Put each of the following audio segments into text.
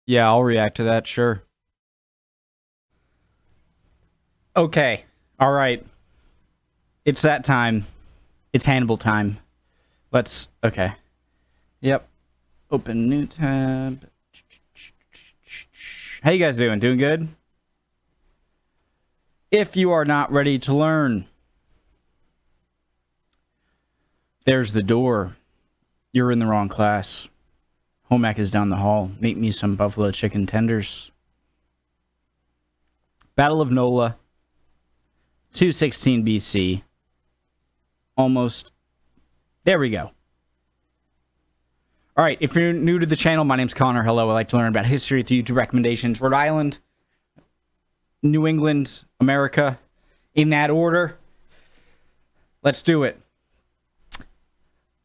Yeah, I'll react to that, sure. Okay. All right. It's that time. It's Hannibal time. Okay. Yep. Open new tab. How you guys doing? Doing good? If you are not ready to learn, there's the door. You're in the wrong class. Home ec is down the hall. Make me some buffalo chicken tenders. Battle of Nola. 216 BC. Almost. There we go. All right, if you're new to the channel, my name's Connor. Hello, I like to learn about history through YouTube recommendations. Rhode Island, New England, America, in that order. Let's do it.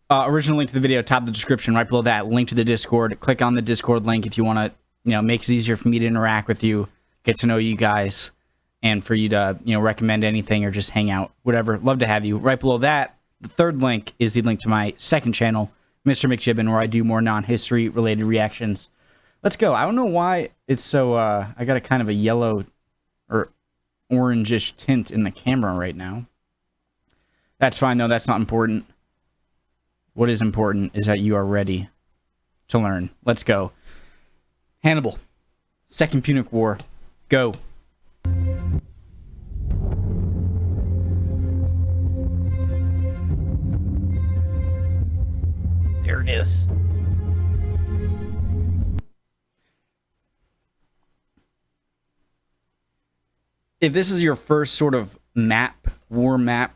Original link to the video, top of the description, right below that, link to the Discord. Click on the Discord link if you want to, make it easier for me to interact with you, get to know you guys, and for you to, recommend anything or just hang out, whatever. Love to have you. Right below that, the third link is the link to my second channel, Mr. McJibbin, where I do more non-history related reactions. Let's go. I don't know why it's so, I got a kind of a yellow or orangish tint in the camera right now. That's fine, though. That's not important. What is important is that you are ready to learn. Let's go. Hannibal. Second Punic War. Go. There it is. If this is your first sort of war map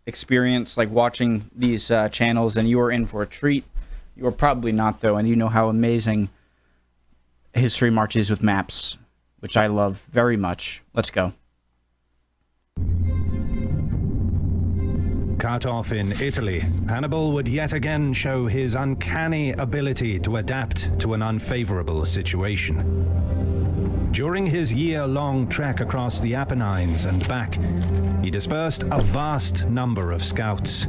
experience, like watching these channels, then you are in for a treat. You are probably not, though, and you know how amazing history marches with maps, which I love very much. Let's go. Cut off in Italy, Hannibal would yet again show his uncanny ability to adapt to an unfavorable situation. During his year-long trek across the Apennines and back, he dispersed a vast number of scouts.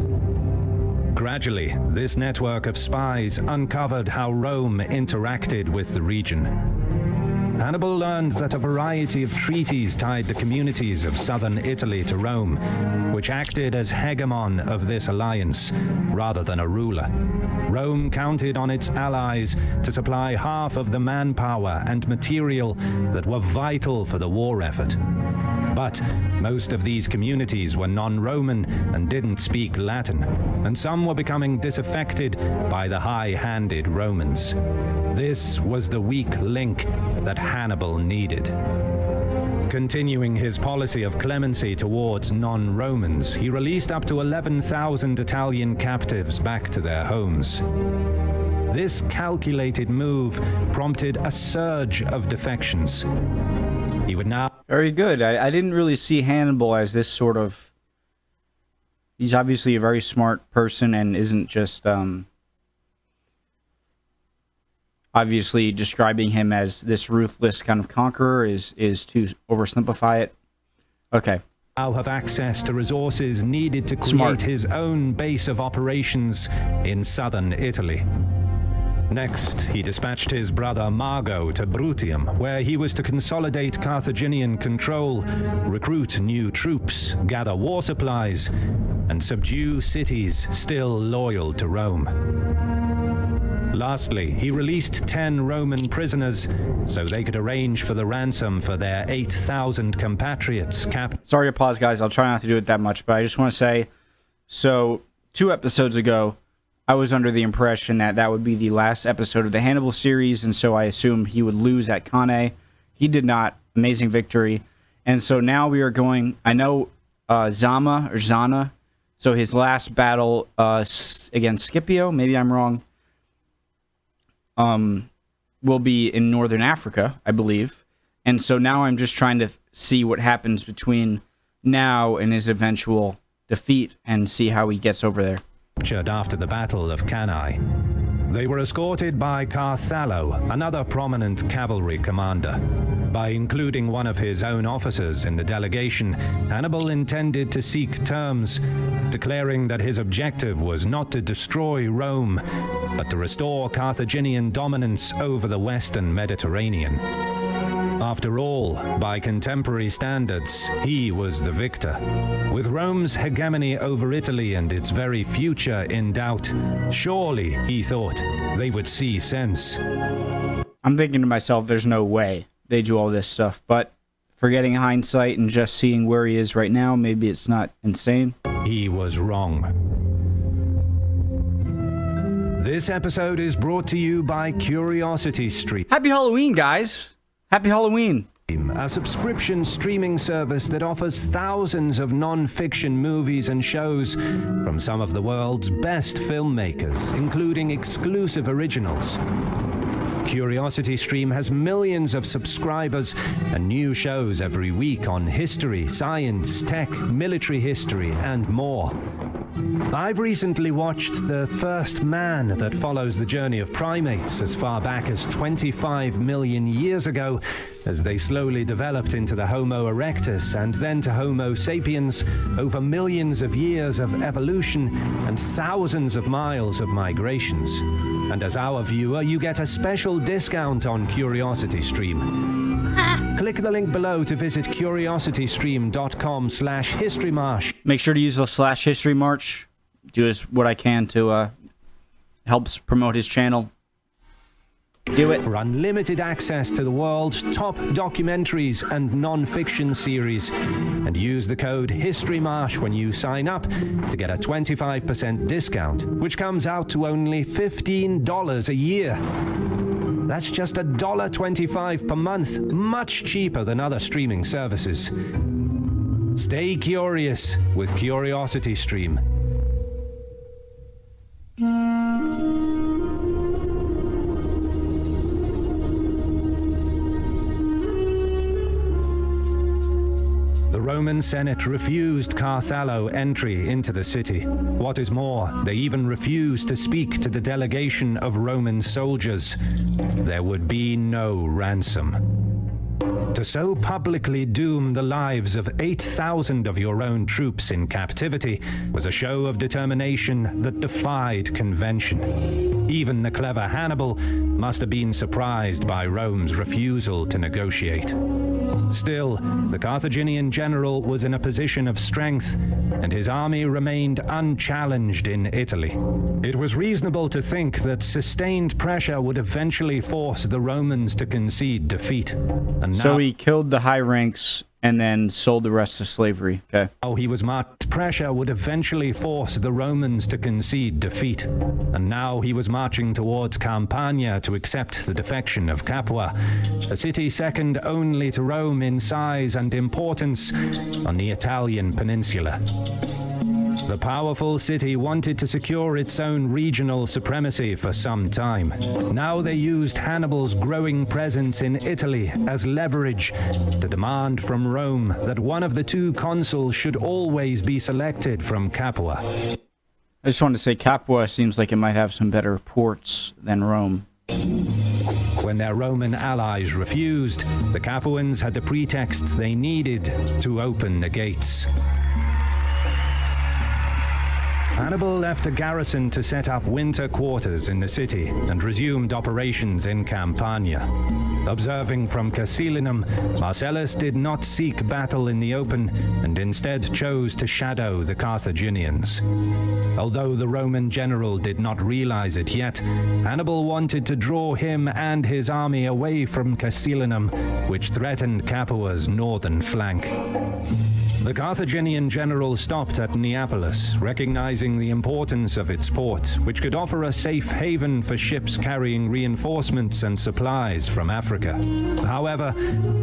Gradually, this network of spies uncovered how Rome interacted with the region. Hannibal learned that a variety of treaties tied the communities of southern Italy to Rome, which acted as hegemon of this alliance rather than a ruler. Rome counted on its allies to supply half of the manpower and material that were vital for the war effort. But most of these communities were non-Roman and didn't speak Latin, and some were becoming disaffected by the high-handed Romans. This was the weak link that Hannibal needed. Continuing his policy of clemency towards non-Romans, he released up to 11,000 Italian captives back to their homes. This calculated move prompted a surge of defections. He would now... Very good. I didn't really see Hannibal as this sort of... He's obviously a very smart person and isn't just... Obviously, describing him as this ruthless kind of conqueror is to oversimplify it. Okay. Now have access to resources needed to create his own base of operations in southern Italy. Next, he dispatched his brother Mago to Bruttium, where he was to consolidate Carthaginian control, recruit new troops, gather war supplies, and subdue cities still loyal to Rome. Lastly, he released 10 Roman prisoners so they could arrange for the ransom for their 8,000 compatriots Sorry to pause, guys. I'll try not to do it that much, but I just want to say, so 2 episodes ago, I was under the impression that that would be the last episode of the Hannibal series, and so I assumed he would lose at Cannae. He did not. Amazing victory. And so now we are going, I know Zana, so his last battle against Scipio, maybe I'm wrong, will be in Northern Africa, I believe. And so now I'm just trying to see what happens between now and his eventual defeat and see how he gets over there. After the Battle of Cannae. They were escorted by Carthallo, another prominent cavalry commander. By including one of his own officers in the delegation, Hannibal intended to seek terms, declaring that his objective was not to destroy Rome, but to restore Carthaginian dominance over the Western Mediterranean. After all, by contemporary standards, he was the victor. With Rome's hegemony over Italy and its very future in doubt, surely, he thought, they would see sense. I'm thinking to myself, there's no way they do all this stuff, but forgetting hindsight and just seeing where he is right now, maybe it's not insane. He was wrong. This episode is brought to you by Curiosity Stream. Happy Halloween, guys! Happy Halloween! A subscription streaming service that offers thousands of non-fiction movies and shows from some of the world's best filmmakers, including exclusive originals. Curiosity Stream has millions of subscribers and new shows every week on history, science, tech, military history, and more. I've recently watched The First Man, that follows the journey of primates as far back as 25 million years ago, as they slowly developed into the Homo erectus and then to Homo sapiens over millions of years of evolution and thousands of miles of migrations. And as our viewer, you get a special discount on Curiosity Stream. Click the link below to visit curiositystream.com/historymarsh. Make sure to use the /historymarch. Do what I can to helps promote his channel. Do it. For unlimited access to the world's top documentaries and non-fiction series. And use the code HistoryMarsh when you sign up to get a 25% discount, which comes out to only $15 a year. That's just $1.25 per month, much cheaper than other streaming services. Stay curious with Curiosity Stream. The Roman Senate refused Carthallo entry into the city. What is more, they even refused to speak to the delegation of Roman soldiers. There would be no ransom. To so publicly doom the lives of 8,000 of your own troops in captivity was a show of determination that defied convention. Even the clever Hannibal must have been surprised by Rome's refusal to negotiate. Still, the Carthaginian general was in a position of strength, and his army remained unchallenged in Italy. It was reasonable to think that sustained pressure would eventually force the Romans to concede defeat. And now, So he killed the high ranks and then sold the rest to slavery. Okay. he was marked. Pressure would eventually force the Romans to concede defeat. And now he was marching towards Campania to accept the defection of Capua, a city second only to Rome in size and importance on the Italian peninsula. The powerful city wanted to secure its own regional supremacy for some time. Now they used Hannibal's growing presence in Italy as leverage to demand from Rome that one of the two consuls should always be selected from Capua. I just wanted to say Capua seems like it might have some better ports than Rome. When their Roman allies refused, the Capuans had the pretext they needed to open the gates. Hannibal left a garrison to set up winter quarters in the city and resumed operations in Campania. Observing from Casilinum, Marcellus did not seek battle in the open and instead chose to shadow the Carthaginians. Although the Roman general did not realize it yet, Hannibal wanted to draw him and his army away from Casilinum, which threatened Capua's northern flank. The Carthaginian general stopped at Neapolis, recognizing the importance of its port, which could offer a safe haven for ships carrying reinforcements and supplies from Africa. However,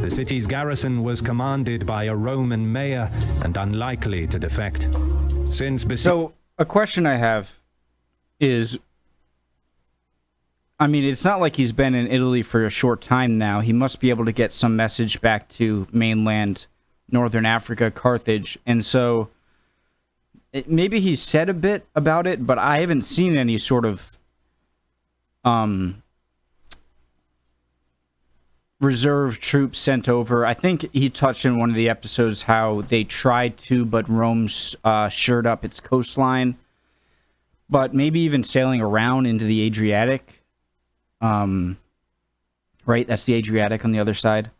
the city's garrison was commanded by a Roman mayor and unlikely to defect. So, a question I have is, I mean, it's not like he's been in Italy for a short time now. He must be able to get some message back to mainland Northern Africa, Carthage, and so maybe he said a bit about it, but I haven't seen any sort of reserve troops sent over. I think he touched in one of the episodes how they tried to, but Rome shored up its coastline. But maybe even sailing around into the Adriatic. Right? That's the Adriatic on the other side.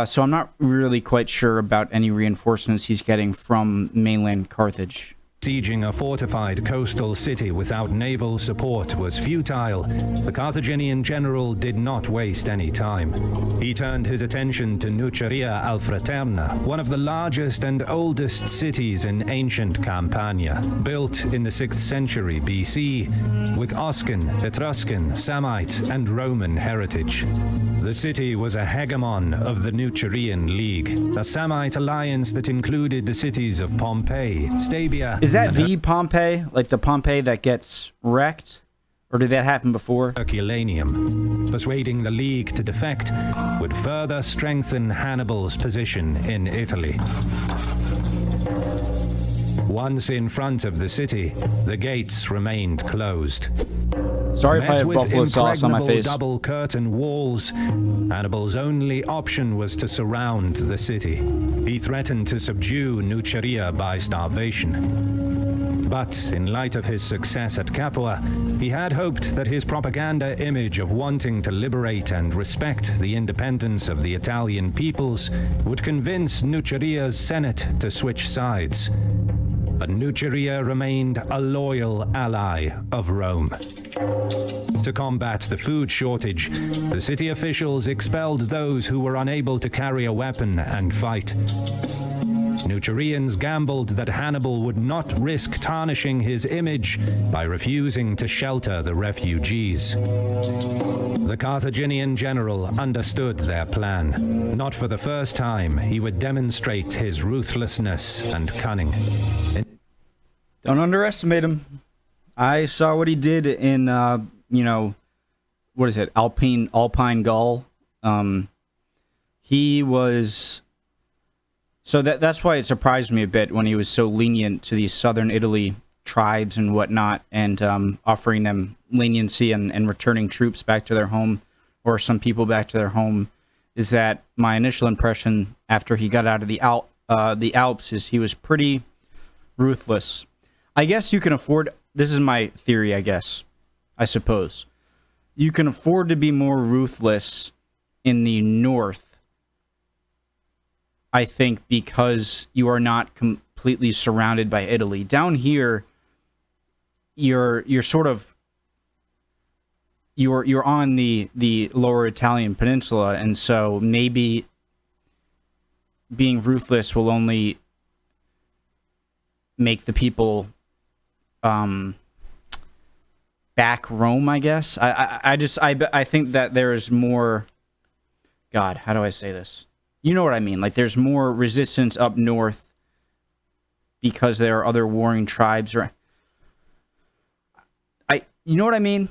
So I'm not really quite sure about any reinforcements he's getting from mainland Carthage. Sieging a fortified coastal city without naval support was futile. The Carthaginian general did not waste any time. He turned his attention to Nuceria al Fraterna, one of the largest and oldest cities in ancient Campania, built in the 6th century BC, with Oscan, Etruscan, Samnite, and Roman heritage. The city was a hegemon of the Nucerian League, a Samnite alliance that included the cities of Pompeii, Stabia... Is that the Pompeii? Like the Pompeii that gets wrecked? Or did that happen before? Herculaneum. Persuading the League to defect would further strengthen Hannibal's position in Italy. Once in front of the city, the gates remained closed. Sorry if I have buffalo sauce on my face. Double curtain walls, Hannibal's only option was to surround the city. He threatened to subdue Nuceria by starvation. But in light of his success at Capua, he had hoped that his propaganda image of wanting to liberate and respect the independence of the Italian peoples would convince Nuceria's Senate to switch sides. But Nuceria remained a loyal ally of Rome. To combat the food shortage, the city officials expelled those who were unable to carry a weapon and fight. Nucerians gambled that Hannibal would not risk tarnishing his image by refusing to shelter the refugees. The Carthaginian general understood their plan. Not for the first time, he would demonstrate his ruthlessness and cunning. Don't underestimate him. I saw what he did in, what is it, Alpine Gaul. He was... So that's why it surprised me a bit when he was so lenient to these southern Italy tribes and whatnot, and offering them leniency and returning troops back to their home, or some people back to their home, is that my initial impression after he got out of the Alps is he was pretty ruthless. I guess you can afford... This is my theory, I suppose. You can afford to be more ruthless in the north, I think, because you are not completely surrounded by Italy. Down here, you're on the lower Italian peninsula, and so maybe being ruthless will only make the people back Rome, I guess. I think that there is more... God, how do I say this? You know what I mean. Like, there's more resistance up north because there are other warring tribes. You know what I mean?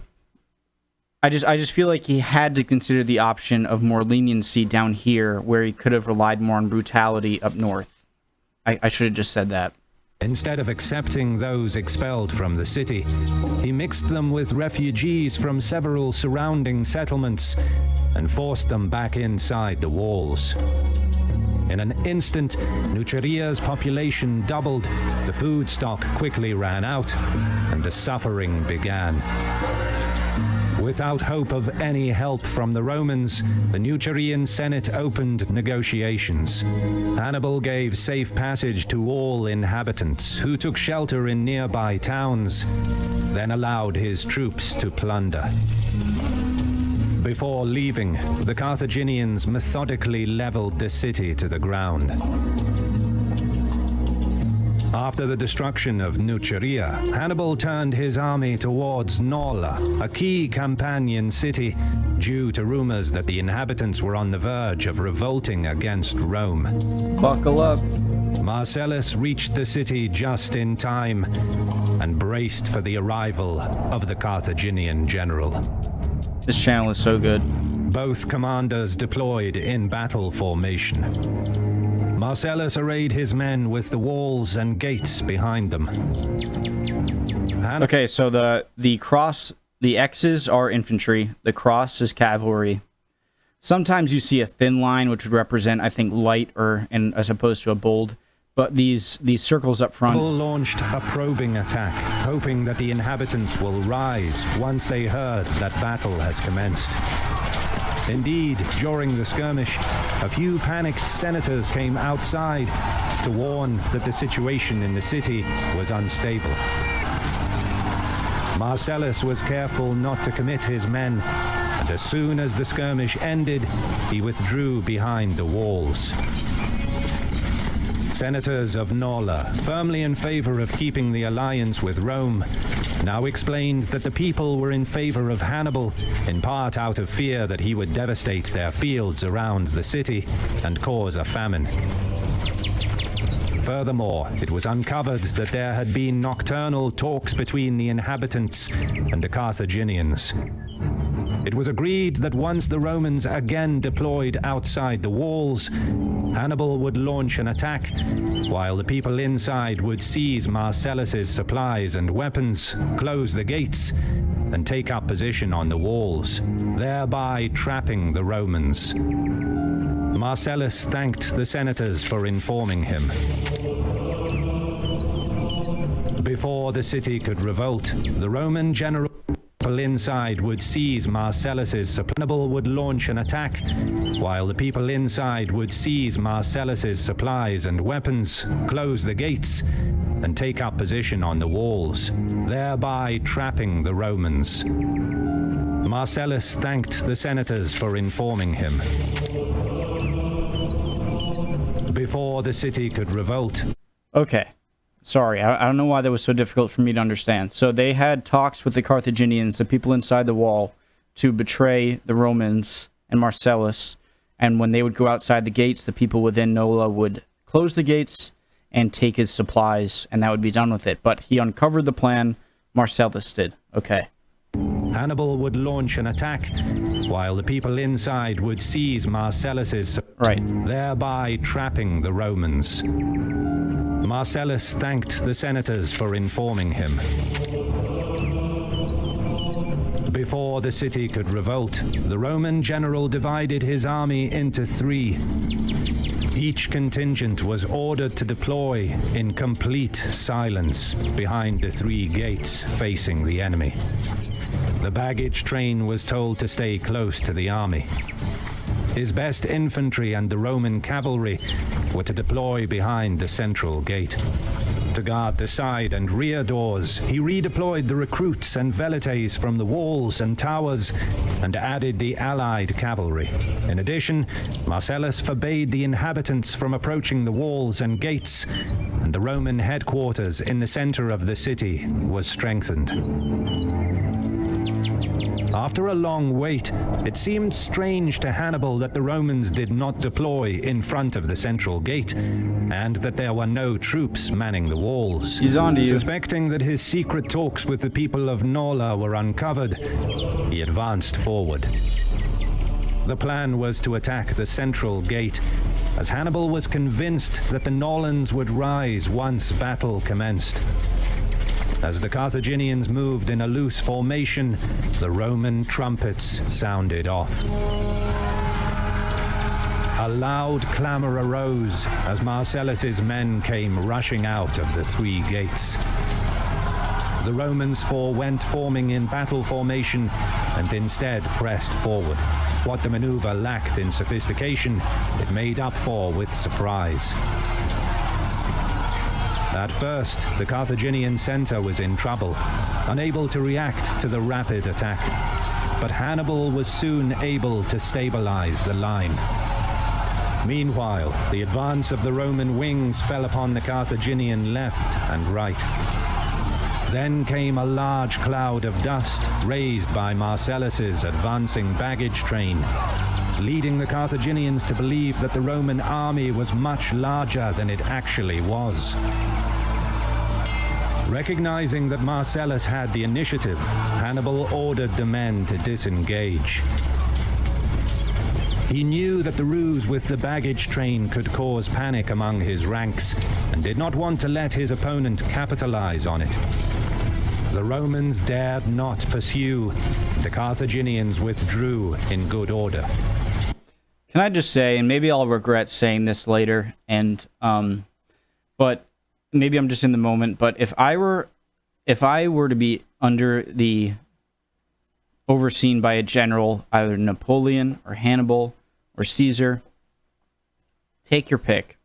I just feel like he had to consider the option of more leniency down here, where he could have relied more on brutality up north. I should have just said that. Instead of accepting those expelled from the city, he mixed them with refugees from several surrounding settlements and forced them back inside the walls. In an instant, Nuceria's population doubled, the food stock quickly ran out, and the suffering began. Without hope of any help from the Romans, the Nucerian Senate opened negotiations. Hannibal gave safe passage to all inhabitants who took shelter in nearby towns, then allowed his troops to plunder. Before leaving, the Carthaginians methodically leveled the city to the ground. After the destruction of Nuceria, Hannibal turned his army towards Nola, a key Campanian city, due to rumors that the inhabitants were on the verge of revolting against Rome. Buckle up. Marcellus reached the city just in time and braced for the arrival of the Carthaginian general. This channel is so good. Both commanders deployed in battle formation. Marcellus arrayed his men with the walls and gates behind them. Okay, so the cross, the X's are infantry, the cross is cavalry, Sometimes you see a thin line, which would represent, I think, light and as opposed to a bold. But these circles up front. Hannibal launched a probing attack, hoping that the inhabitants will rise once they heard that battle has commenced. Indeed, during the skirmish, a few panicked senators came outside to warn that the situation in the city was unstable. Marcellus was careful not to commit his men, and as soon as the skirmish ended, he withdrew behind the walls. Senators of Nola, firmly in favor of keeping the alliance with Rome, now explained that the people were in favor of Hannibal, in part out of fear that he would devastate their fields around the city and cause a famine. Furthermore, it was uncovered that there had been nocturnal talks between the inhabitants and the Carthaginians. It was agreed that once the Romans again deployed outside the walls, Hannibal would launch an attack, while the people inside would seize Marcellus's supplies and weapons, close the gates, and take up position on the walls, thereby trapping the Romans. Marcellus thanked the senators for informing him. Before the city could revolt, the Roman general inside would seize Marcellus's Hannibal would launch an attack, while the people inside would seize Marcellus's supplies and weapons, close the gates, and take up position on the walls, thereby trapping the Romans. Marcellus thanked the senators for informing him. Before the city could revolt. Okay. Sorry, I don't know why that was so difficult for me to understand. So they had talks with the Carthaginians, the people inside the wall, to betray the Romans and Marcellus. And when they would go outside the gates, the people within Nola would close the gates and take his supplies, and that would be done with it. But he uncovered the plan. Marcellus did. Okay. Hannibal would launch an attack, while the people inside would seize Marcellus's, thereby trapping the Romans. Marcellus thanked the senators for informing him. Before the city could revolt, the Roman general divided his army into three. Each contingent was ordered to deploy in complete silence behind the three gates facing the enemy. The baggage train was told to stay close to the army. His best infantry and the Roman cavalry were to deploy behind the central gate. To guard the side and rear doors, he redeployed the recruits and velites from the walls and towers and added the allied cavalry. In addition, Marcellus forbade the inhabitants from approaching the walls and gates, and the Roman headquarters in the center of the city was strengthened. After a long wait, it seemed strange to Hannibal that the Romans did not deploy in front of the central gate, and that there were no troops manning the walls. He's on to you. Suspecting that his secret talks with the people of Nola were uncovered, he advanced forward. The plan was to attack the central gate, as Hannibal was convinced that the Nolans would rise once battle commenced. As the Carthaginians moved in a loose formation, the Roman trumpets sounded off. A loud clamor arose as Marcellus's men came rushing out of the three gates. The Romans forewent forming in battle formation and instead pressed forward. What the maneuver lacked in sophistication, it made up for with surprise. At first, the Carthaginian center was in trouble, unable to react to the rapid attack. But Hannibal was soon able to stabilize the line. Meanwhile, the advance of the Roman wings fell upon the Carthaginian left and right. Then came a large cloud of dust raised by Marcellus's advancing baggage train, leading the Carthaginians to believe that the Roman army was much larger than it actually was. Recognizing that Marcellus had the initiative, Hannibal ordered the men to disengage. He knew that the ruse with the baggage train could cause panic among his ranks, and did not want to let his opponent capitalize on it. The Romans dared not pursue. The Carthaginians withdrew in good order. can I just say, and maybe I'll regret saying this later, and but maybe I'm just in the moment, but if I were to be overseen by a general, either Napoleon or Hannibal or Caesar, take your pick.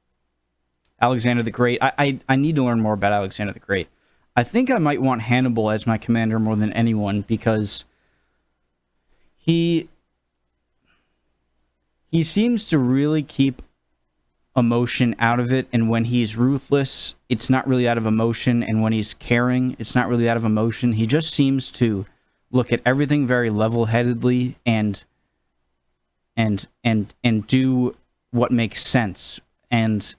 Alexander the Great. I need to learn more about Alexander the Great. I think I might want Hannibal as my commander more than anyone, because he seems to really keep emotion out of it, and when he's ruthless, it's not really out of emotion, and when he's caring, it's not really out of emotion. He just seems to look at everything very level-headedly and do what makes sense. And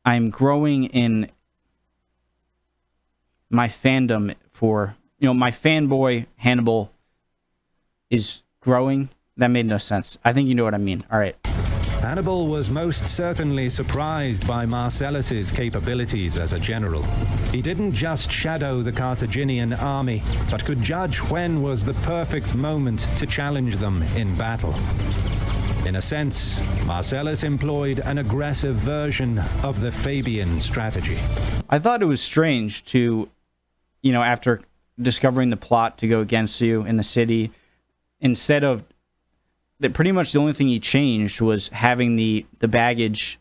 I'm growing in my fandom for, my fanboy Hannibal is growing. That made no sense. I think you know what I mean. All right. Hannibal was most certainly surprised by Marcellus's capabilities as a general. He didn't just shadow the Carthaginian army, but could judge when was the perfect moment to challenge them in battle. In a sense, Marcellus employed an aggressive version of the Fabian strategy. I thought it was strange to, after discovering the plot to go against you in the city, instead of that, pretty much the only thing he changed was having the baggage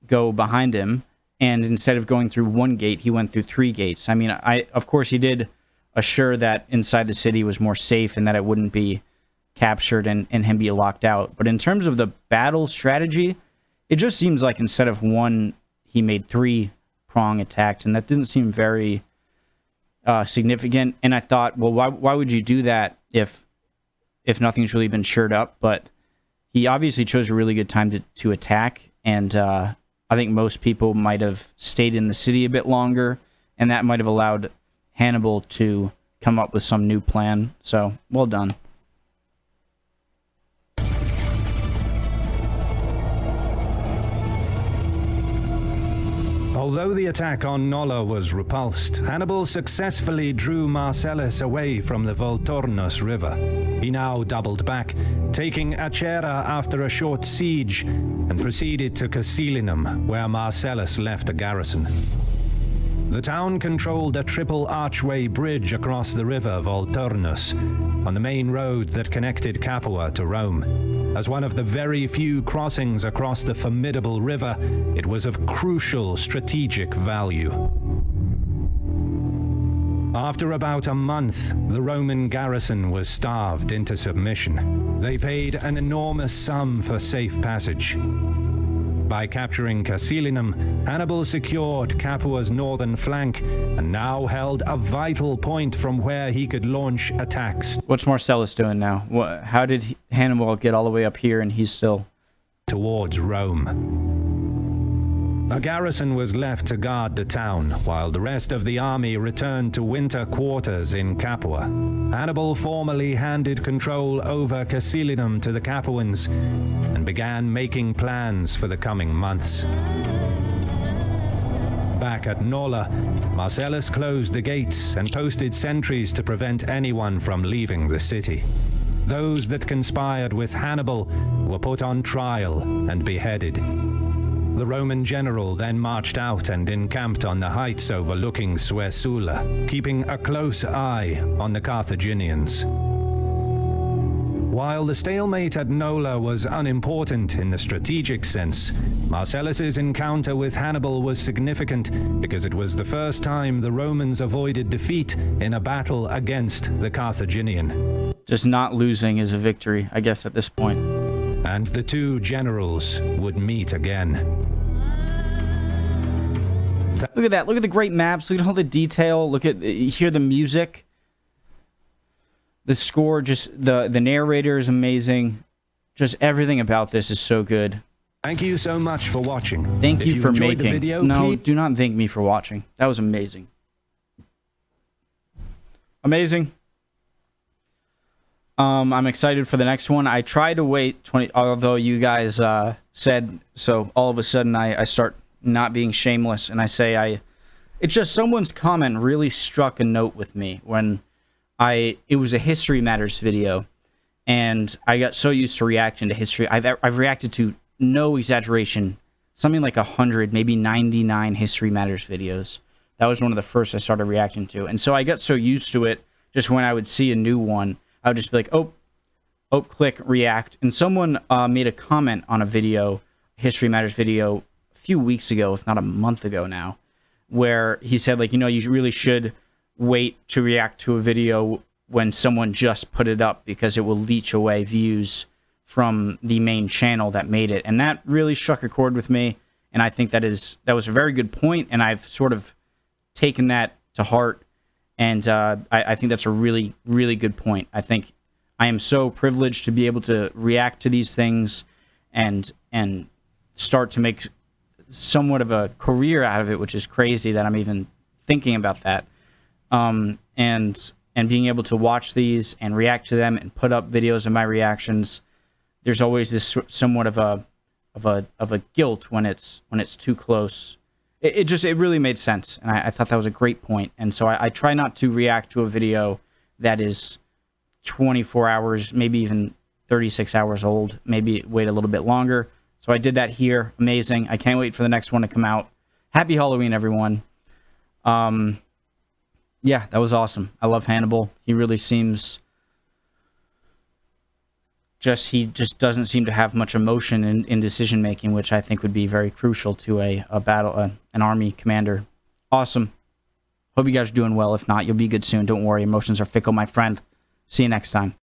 go behind him, and instead of going through one gate, he went through 3 gates. I mean, of course he did assure that inside the city was more safe and that it wouldn't be captured and him be locked out. But in terms of the battle strategy, it just seems like instead of 1, he made 3-prong attack, and that didn't seem very significant. And I thought, well, why would you do that if nothing's really been shored up? But he obviously chose a really good time to attack, and I think most people might have stayed in the city a bit longer, and that might have allowed Hannibal to come up with some new plan. So, well done. Although the attack on Nola was repulsed, Hannibal successfully drew Marcellus away from the Volturnus River. He now doubled back, taking Acera after a short siege, and proceeded to Casilinum, where Marcellus left a garrison. The town controlled a triple archway bridge across the river Volturnus, on the main road that connected Capua to Rome. As one of the very few crossings across the formidable river, it was of crucial strategic value. After about a month, the Roman garrison was starved into submission. They paid an enormous sum for safe passage. By capturing Casilinum, Hannibal secured Capua's northern flank and now held a vital point from where he could launch attacks. What's Marcellus doing now? How did Hannibal get all the way up here and he's still towards Rome? A garrison was left to guard the town, while the rest of the army returned to winter quarters in Capua. Hannibal formally handed control over Casilinum to the Capuans and began making plans for the coming months. Back at Nola, Marcellus closed the gates and posted sentries to prevent anyone from leaving the city. Those that conspired with Hannibal were put on trial and beheaded. The Roman general then marched out and encamped on the heights overlooking Suessula, keeping a close eye on the Carthaginians. While the stalemate at Nola was unimportant in the strategic sense, Marcellus's encounter with Hannibal was significant because it was the first time the Romans avoided defeat in a battle against the Carthaginian. just not losing is a victory, I guess, at this point. And the 2 generals would meet again. Look at that. Look at the great maps. Look at all the detail. Look at, you hear the music. The score, just the narrator is amazing. Just everything about this is so good. Thank you so much for watching. Thank you for making. The video, no, do not thank me for watching. That was amazing. Amazing. I'm excited for the next one. I tried to wait 20, although you guys said so. All of a sudden, I start not being shameless, and I say it's just someone's comment really struck a note with me when it was a History Matters video, And I got so used to reacting to history. I've reacted to, no exaggeration, something like 100, maybe 99 History Matters videos. That was one of the first I started reacting to. And so I got so used to it, just when I would see a new one, I would just be like, oh, click, react. And someone made a comment on a video, History Matters video, a few weeks ago, if not a month ago now, where he said, like, you really should wait to react to a video when someone just put it up, because it will leech away views from the main channel that made it. And that really struck a chord with me. And I think that was a very good point, and I've sort of taken that to heart. And I think that's a really, really good point. I think I am so privileged to be able to react to these things and start to make somewhat of a career out of it, which is crazy that I'm even thinking about that. And being able to watch these and react to them and put up videos of my reactions, there's always this somewhat of a guilt when it's too close. It really made sense, and I thought that was a great point. And so I try not to react to a video that is 24 hours, maybe even 36 hours old. Maybe wait a little bit longer. So I did that here. Amazing. I can't wait for the next one to come out. Happy Halloween, everyone. Yeah, that was awesome. I love Hannibal. He really seems... he just doesn't seem to have much emotion in decision making, which I think would be very crucial to an army commander. Awesome. Hope you guys are doing well. If not, you'll be good soon. Don't worry. Emotions are fickle, my friend. See you next time.